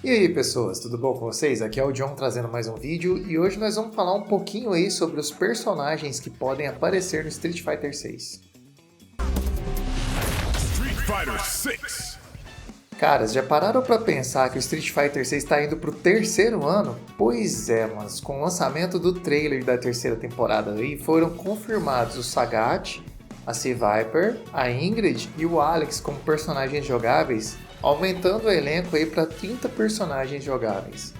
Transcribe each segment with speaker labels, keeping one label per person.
Speaker 1: E aí pessoas, tudo bom com vocês? Aqui é o John trazendo mais um vídeo e hoje nós vamos falar um pouquinho aí sobre os personagens que podem aparecer no Street Fighter 6.
Speaker 2: Street Fighter 6.
Speaker 1: Caras, já pararam pra pensar que o Street Fighter 6 está indo pro terceiro ano? Pois é, mas com o lançamento do trailer da terceira temporada aí foram confirmados o Sagat, a C-Viper, a Ingrid e o Alex como personagens jogáveis, aumentando o elenco aí para 30 personagens jogáveis.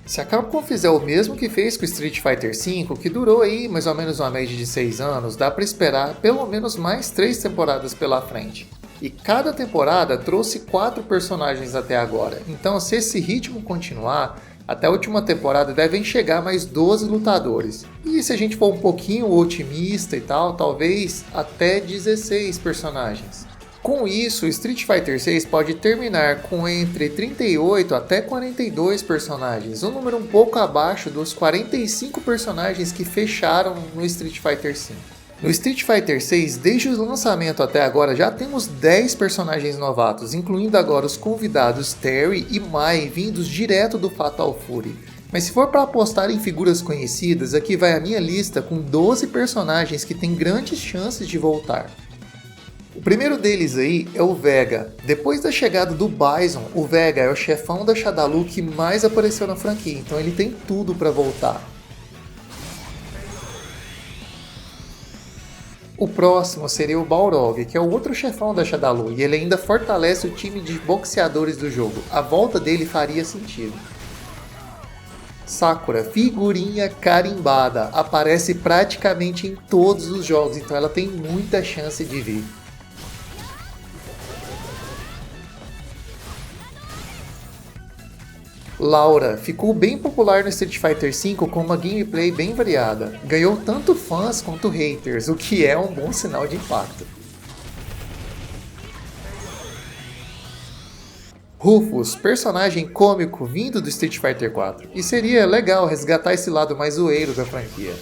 Speaker 1: Se a Capcom fizer o mesmo que fez com o Street Fighter V, que durou aí mais ou menos uma média de 6 anos, dá para esperar pelo menos mais 3 temporadas pela frente. E cada temporada trouxe 4 personagens até agora, então se esse ritmo continuar, até a última temporada devem chegar mais 12 lutadores. E se a gente for um pouquinho otimista e tal, talvez até 16 personagens. Com isso, Street Fighter 6 pode terminar com entre 38 até 42 personagens, um número um pouco abaixo dos 45 personagens que fecharam no Street Fighter V. No Street Fighter 6, desde o lançamento até agora, já temos 10 personagens novatos, incluindo agora os convidados Terry e Mai, vindos direto do Fatal Fury. Mas se for para apostar em figuras conhecidas, aqui vai a minha lista com 12 personagens que têm grandes chances de voltar. O primeiro deles aí é o Vega. Depois da chegada do Bison, o Vega é o chefão da Shadaloo que mais apareceu na franquia, então ele tem tudo para voltar. O próximo seria o Balrog, que é o outro chefão da Shadaloo, e ele ainda fortalece o time de boxeadores do jogo. A volta dele faria sentido. Sakura, figurinha carimbada, aparece praticamente em todos os jogos, então ela tem muita chance de vir. Laura ficou bem popular no Street Fighter V com uma gameplay bem variada. Ganhou tanto fãs quanto haters, o que é um bom sinal de impacto. Rufus, personagem cômico vindo do Street Fighter 4, e seria legal resgatar esse lado mais zoeiro da franquia.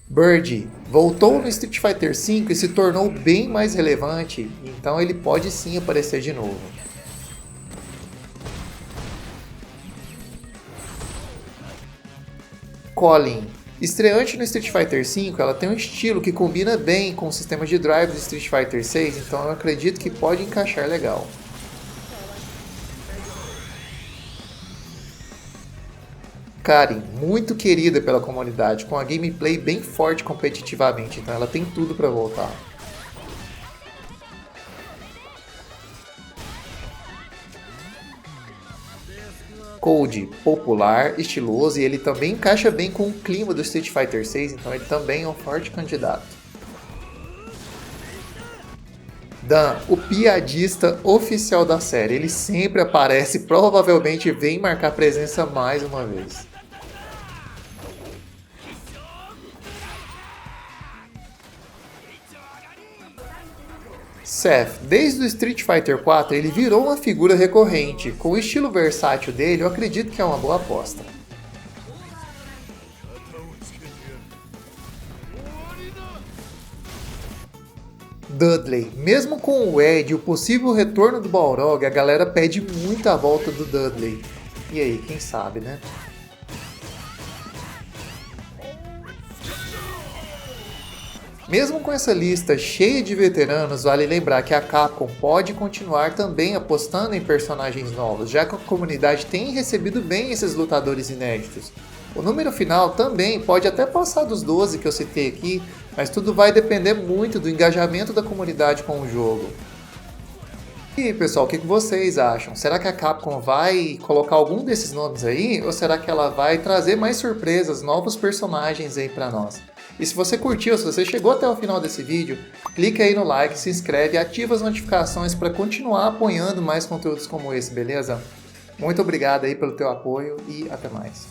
Speaker 1: Bird voltou no Street Fighter V e se tornou bem mais relevante, então ele pode sim aparecer de novo. Colin, estreante no Street Fighter V, ela tem um estilo que combina bem com o sistema de drive do Street Fighter VI, então eu acredito que pode encaixar legal. Karin, muito querida pela comunidade, com a gameplay bem forte competitivamente, então ela tem tudo para voltar. Code, popular, estiloso e ele também encaixa bem com o clima do Street Fighter VI, então ele também é um forte candidato. Dan, o piadista oficial da série, ele sempre aparece e provavelmente vem marcar presença mais uma vez. Seth, desde o Street Fighter 4 ele virou uma figura recorrente, com o estilo versátil dele eu acredito que é uma boa aposta. Dudley, mesmo com o Ed e o possível retorno do Balrog, a galera pede muito a volta do Dudley. E aí, quem sabe, né? Mesmo com essa lista cheia de veteranos, vale lembrar que a Capcom pode continuar também apostando em personagens novos, já que a comunidade tem recebido bem esses lutadores inéditos. O número final também pode até passar dos 12 que eu citei aqui, mas tudo vai depender muito do engajamento da comunidade com o jogo. E aí, pessoal, o que vocês acham? Será que a Capcom vai colocar algum desses nomes aí? Ou será que ela vai trazer mais surpresas, novos personagens aí pra nós? E se você curtiu, se você chegou até o final desse vídeo, clica aí no like, se inscreve e ativa as notificações para continuar apoiando mais conteúdos como esse, beleza? Muito obrigado aí pelo teu apoio e até mais.